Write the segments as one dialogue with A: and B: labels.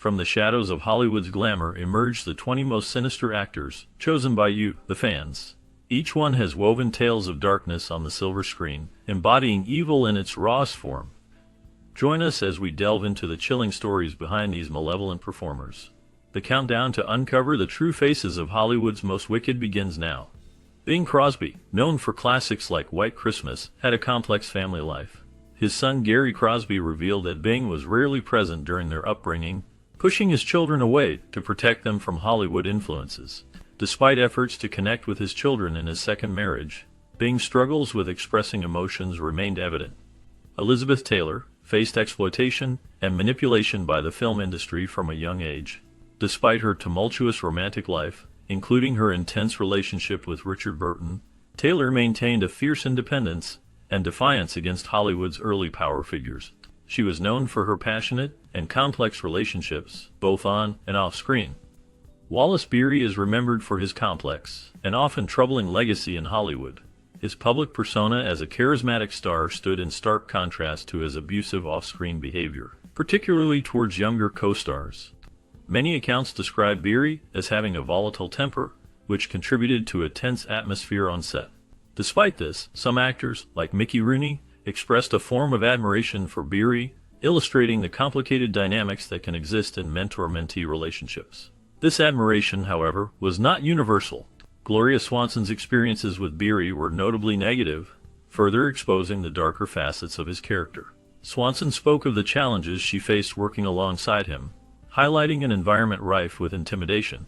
A: From the shadows of Hollywood's glamour emerge the 20 most sinister actors, chosen by you, the fans. Each one has woven tales of darkness on the silver screen, embodying evil in its rawest form. Join us as we delve into the chilling stories behind these malevolent performers. The countdown to uncover the true faces of Hollywood's most wicked begins now. Bing Crosby, known for classics like White Christmas, had a complex family life. His son Gary Crosby revealed that Bing was rarely present during their upbringing, pushing his children away to protect them from Hollywood influences. Despite efforts to connect with his children in his second marriage, Bing's struggles with expressing emotions remained evident. Elizabeth Taylor faced exploitation and manipulation by the film industry from a young age. Despite her tumultuous romantic life, including her intense relationship with Richard Burton, Taylor maintained a fierce independence and defiance against Hollywood's early power figures. She was known for her passionate and complex relationships, both on and off screen. Wallace Beery is remembered for his complex and often troubling legacy in Hollywood. His public persona as a charismatic star stood in stark contrast to his abusive off-screen behavior, particularly towards younger co-stars. Many accounts describe Beery as having a volatile temper, which contributed to a tense atmosphere on set. Despite this, some actors, like Mickey Rooney, expressed a form of admiration for Beery, illustrating the complicated dynamics that can exist in mentor-mentee relationships. This admiration, however, was not universal. Gloria Swanson's experiences with Beery were notably negative, further exposing the darker facets of his character. Swanson spoke of the challenges she faced working alongside him, highlighting an environment rife with intimidation.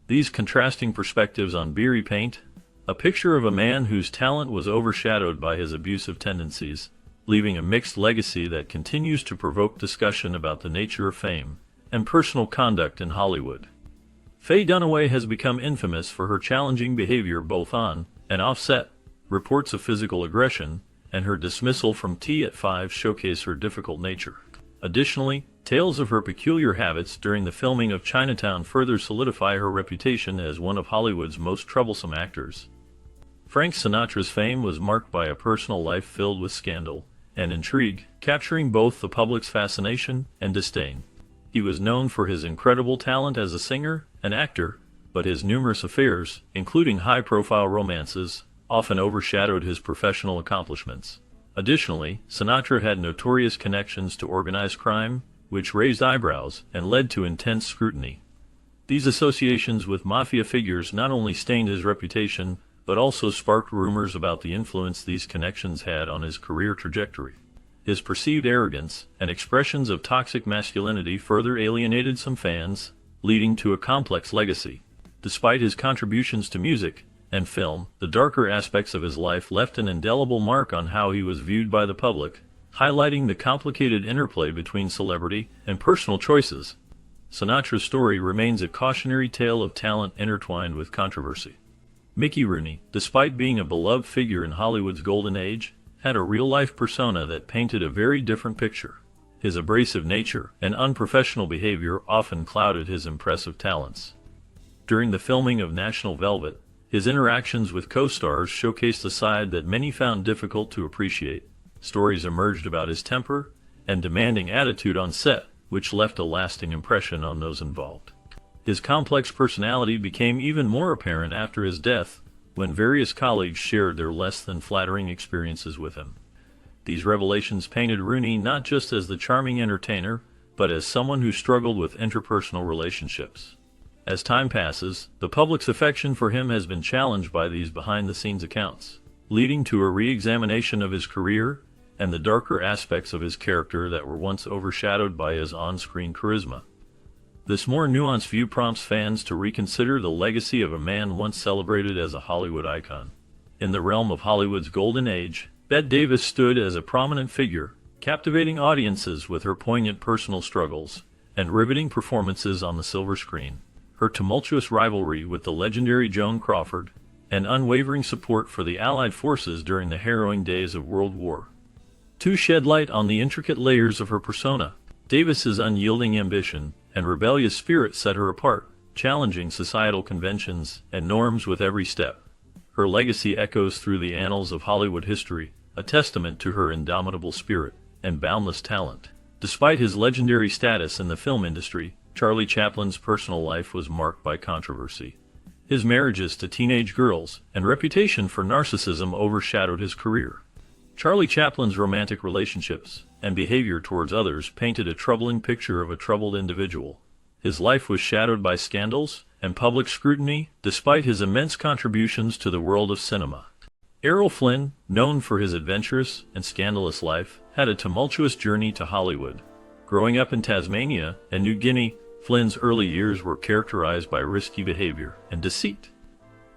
A: These contrasting perspectives on Beery paint a picture of a man whose talent was overshadowed by his abusive tendencies, leaving a mixed legacy that continues to provoke discussion about the nature of fame and personal conduct in Hollywood. Faye Dunaway has become infamous for her challenging behavior both on and off set. Reports of physical aggression and her dismissal from Tea at 5 showcase her difficult nature. Additionally, tales of her peculiar habits during the filming of Chinatown further solidify her reputation as one of Hollywood's most troublesome actors. Frank Sinatra's fame was marked by a personal life filled with scandal and intrigue, capturing both the public's fascination and disdain. He was known for his incredible talent as a singer and actor, but his numerous affairs, including high-profile romances, often overshadowed his professional accomplishments. Additionally, Sinatra had notorious connections to organized crime, which raised eyebrows and led to intense scrutiny. These associations with mafia figures not only stained his reputation, but also sparked rumors about the influence these connections had on his career trajectory. His perceived arrogance and expressions of toxic masculinity further alienated some fans, leading to a complex legacy. Despite his contributions to music and film, the darker aspects of his life left an indelible mark on how he was viewed by the public, highlighting the complicated interplay between celebrity and personal choices. Sinatra's story remains a cautionary tale of talent intertwined with controversy. Mickey Rooney, despite being a beloved figure in Hollywood's golden age, had a real-life persona that painted a very different picture. His abrasive nature and unprofessional behavior often clouded his impressive talents. During the filming of National Velvet, his interactions with co-stars showcased a side that many found difficult to appreciate. Stories emerged about his temper and demanding attitude on set, which left a lasting impression on those involved. His complex personality became even more apparent after his death, when various colleagues shared their less than flattering experiences with him. These revelations painted Rooney not just as the charming entertainer, but as someone who struggled with interpersonal relationships. As time passes, the public's affection for him has been challenged by these behind-the-scenes accounts, leading to a re-examination of his career and the darker aspects of his character that were once overshadowed by his on-screen charisma. This more nuanced view prompts fans to reconsider the legacy of a man once celebrated as a Hollywood icon. In the realm of Hollywood's golden age, Bette Davis stood as a prominent figure, captivating audiences with her poignant personal struggles and riveting performances on the silver screen. Her tumultuous rivalry with the legendary Joan Crawford and unwavering support for the Allied forces during the harrowing days of World War II shed light on the intricate layers of her persona. Davis's unyielding ambition and rebellious spirit set her apart, challenging societal conventions and norms with every step. Her legacy echoes through the annals of Hollywood history, a testament to her indomitable spirit and boundless talent. Despite his legendary status in the film industry, Charlie Chaplin's personal life was marked by controversy. His marriages to teenage girls and reputation for narcissism overshadowed his career. Charlie Chaplin's romantic relationships and behavior towards others painted a troubling picture of a troubled individual. His life was shadowed by scandals and public scrutiny, despite his immense contributions to the world of cinema. Errol Flynn, known for his adventurous and scandalous life, had a tumultuous journey to Hollywood. Growing up in Tasmania and New Guinea, Flynn's early years were characterized by risky behavior and deceit.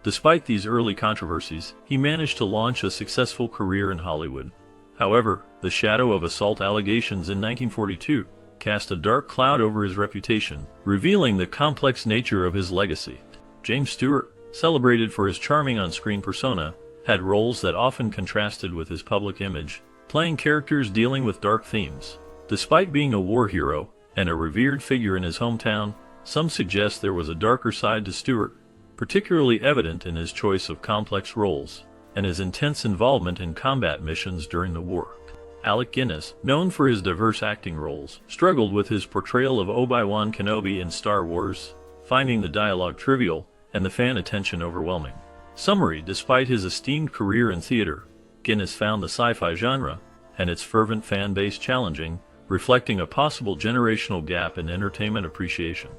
A: Despite these early controversies, he managed to launch a successful career in Hollywood. However, the shadow of assault allegations in 1942 cast a dark cloud over his reputation, revealing the complex nature of his legacy. James Stewart, celebrated for his charming on-screen persona, had roles that often contrasted with his public image, playing characters dealing with dark themes. Despite being a war hero and a revered figure in his hometown, some suggest there was a darker side to Stewart, particularly evident in his choice of complex roles and his intense involvement in combat missions during the war. Alec Guinness, known for his diverse acting roles, struggled with his portrayal of Obi-Wan Kenobi in Star Wars, finding the dialogue trivial and the fan attention overwhelming. Summary: despite his esteemed career in theater, Guinness found the sci-fi genre and its fervent fan base challenging, reflecting a possible generational gap in entertainment appreciation.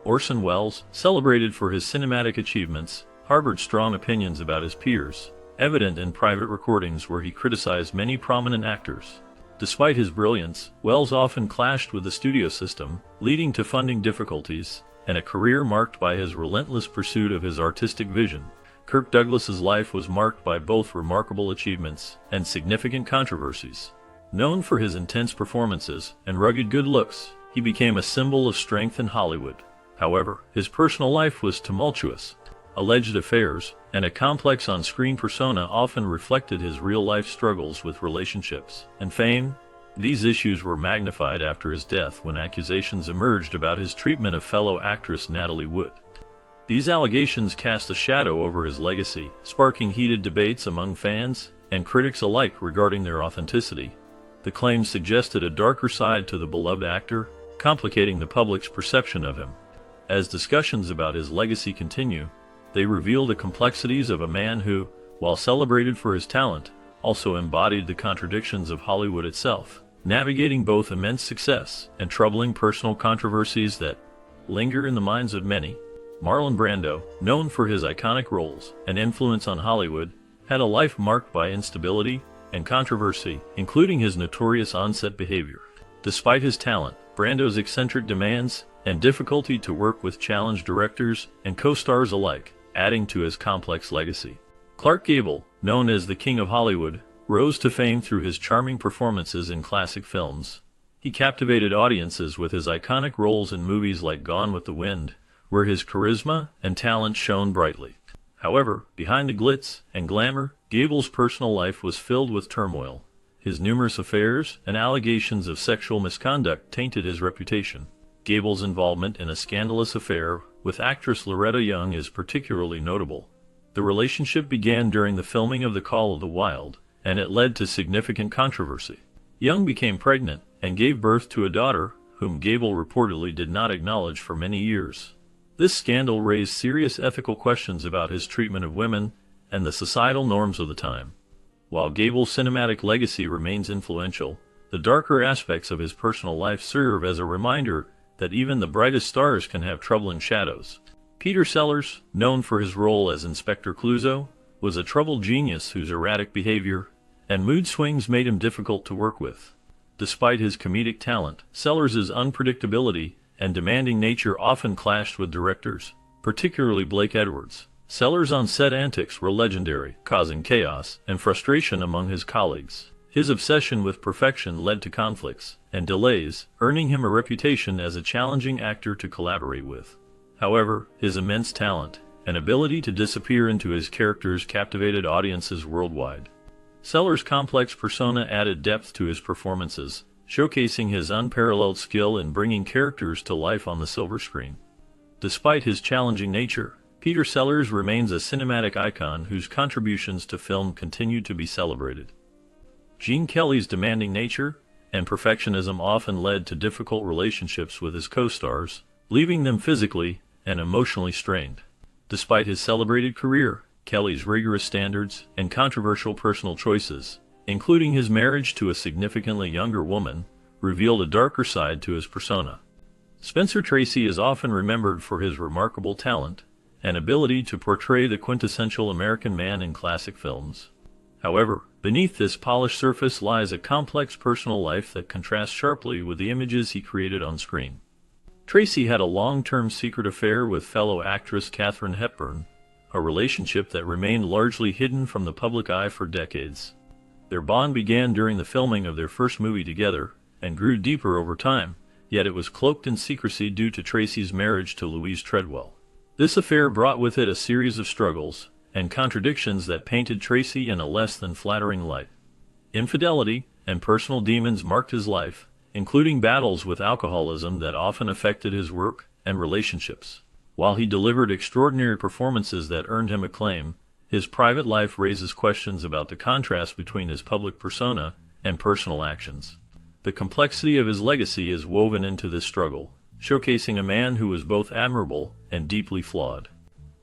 A: Orson Welles, celebrated for his cinematic achievements, harbored strong opinions about his peers, evident in private recordings where he criticized many prominent actors. Despite his brilliance, Welles often clashed with the studio system, leading to funding difficulties and a career marked by his relentless pursuit of his artistic vision. Kirk Douglas's life was marked by both remarkable achievements and significant controversies. Known for his intense performances and rugged good looks, he became a symbol of strength in Hollywood. However, his personal life was tumultuous. Alleged affairs and a complex on-screen persona often reflected his real-life struggles with relationships and fame. These issues were magnified after his death when accusations emerged about his treatment of fellow actress Natalie Wood. These allegations cast a shadow over his legacy, sparking heated debates among fans and critics alike regarding their authenticity. The claims suggested a darker side to the beloved actor, complicating the public's perception of him. As discussions about his legacy continue, they reveal the complexities of a man who, while celebrated for his talent, also embodied the contradictions of Hollywood itself, navigating both immense success and troubling personal controversies that linger in the minds of many. Marlon Brando, known for his iconic roles and influence on Hollywood, had a life marked by instability and controversy, including his notorious on-set behavior. Despite his talent, Brando's eccentric demands and difficulty to work with challenged directors and co-stars alike, adding to his complex legacy. Clark Gable, known as the King of Hollywood, rose to fame through his charming performances in classic films. He captivated audiences with his iconic roles in movies like Gone with the Wind, where his charisma and talent shone brightly. However, behind the glitz and glamour, Gable's personal life was filled with turmoil. His numerous affairs and allegations of sexual misconduct tainted his reputation. Gable's involvement in a scandalous affair with actress Loretta Young is particularly notable. The relationship began during the filming of The Call of the Wild, and it led to significant controversy. Young became pregnant and gave birth to a daughter, whom Gable reportedly did not acknowledge for many years. This scandal raised serious ethical questions about his treatment of women and the societal norms of the time. While Gable's cinematic legacy remains influential, the darker aspects of his personal life serve as a reminder that even the brightest stars can have troubling shadows. Peter Sellers, known for his role as Inspector Clouseau, was a troubled genius whose erratic behavior and mood swings made him difficult to work with. Despite his comedic talent, Sellers' unpredictability and demanding nature often clashed with directors, particularly Blake Edwards. Sellers' on-set antics were legendary, causing chaos and frustration among his colleagues. His obsession with perfection led to conflicts and delays, earning him a reputation as a challenging actor to collaborate with. However, his immense talent and ability to disappear into his characters captivated audiences worldwide. Sellers' complex persona added depth to his performances, showcasing his unparalleled skill in bringing characters to life on the silver screen. Despite his challenging nature, Peter Sellers remains a cinematic icon whose contributions to film continue to be celebrated. Gene Kelly's demanding nature and perfectionism often led to difficult relationships with his co-stars, leaving them physically and emotionally strained. Despite his celebrated career, Kelly's rigorous standards and controversial personal choices, including his marriage to a significantly younger woman, revealed a darker side to his persona. Spencer Tracy is often remembered for his remarkable talent and ability to portray the quintessential American man in classic films. However, beneath this polished surface lies a complex personal life that contrasts sharply with the images he created on screen. Tracy had a long-term secret affair with fellow actress Katharine Hepburn, a relationship that remained largely hidden from the public eye for decades. Their bond began during the filming of their first movie together and grew deeper over time, yet it was cloaked in secrecy due to Tracy's marriage to Louise Treadwell. This affair brought with it a series of struggles and contradictions that painted Tracy in a less than flattering light. Infidelity and personal demons marked his life, including battles with alcoholism that often affected his work and relationships. While he delivered extraordinary performances that earned him acclaim, his private life raises questions about the contrast between his public persona and personal actions. The complexity of his legacy is woven into this struggle, showcasing a man who was both admirable and deeply flawed.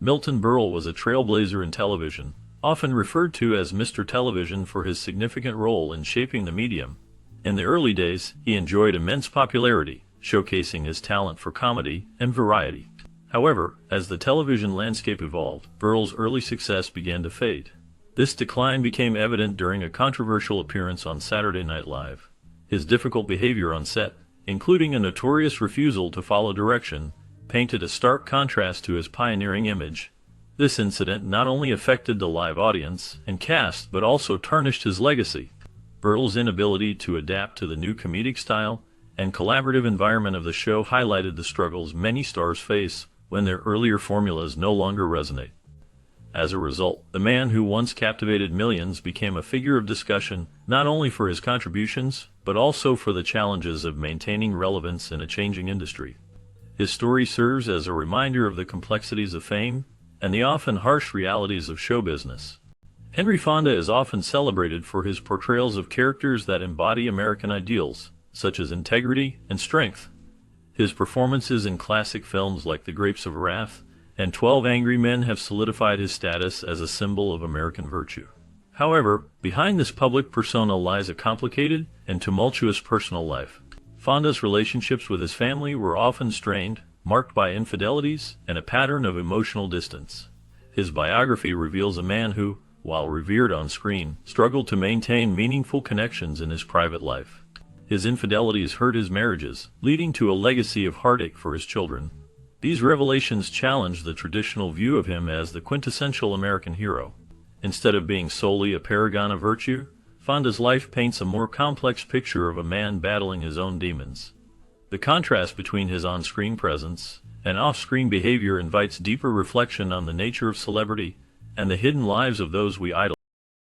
A: Milton Berle was a trailblazer in television, often referred to as Mr. Television for his significant role in shaping the medium. In the early days, he enjoyed immense popularity, showcasing his talent for comedy and variety. However, as the television landscape evolved, Berle's early success began to fade. This decline became evident during a controversial appearance on Saturday Night Live. His difficult behavior on set, including a notorious refusal to follow direction, painted a stark contrast to his pioneering image. This incident not only affected the live audience and cast but also tarnished his legacy. Berle's inability to adapt to the new comedic style and collaborative environment of the show highlighted the struggles many stars face when their earlier formulas no longer resonate. As a result, the man who once captivated millions became a figure of discussion not only for his contributions, but also for the challenges of maintaining relevance in a changing industry. His story serves as a reminder of the complexities of fame and the often harsh realities of show business. Henry Fonda is often celebrated for his portrayals of characters that embody American ideals, such as integrity and strength. His performances in classic films like The Grapes of Wrath and 12 Angry Men have solidified his status as a symbol of American virtue. However, behind this public persona lies a complicated and tumultuous personal life. Fonda's relationships with his family were often strained, marked by infidelities and a pattern of emotional distance. His biography reveals a man who, while revered on screen, struggled to maintain meaningful connections in his private life. His infidelities hurt his marriages, leading to a legacy of heartache for his children. These revelations challenge the traditional view of him as the quintessential American hero. Instead of being solely a paragon of virtue, Fonda's life paints a more complex picture of a man battling his own demons. The contrast between his on-screen presence and off-screen behavior invites deeper reflection on the nature of celebrity and the hidden lives of those we idolize.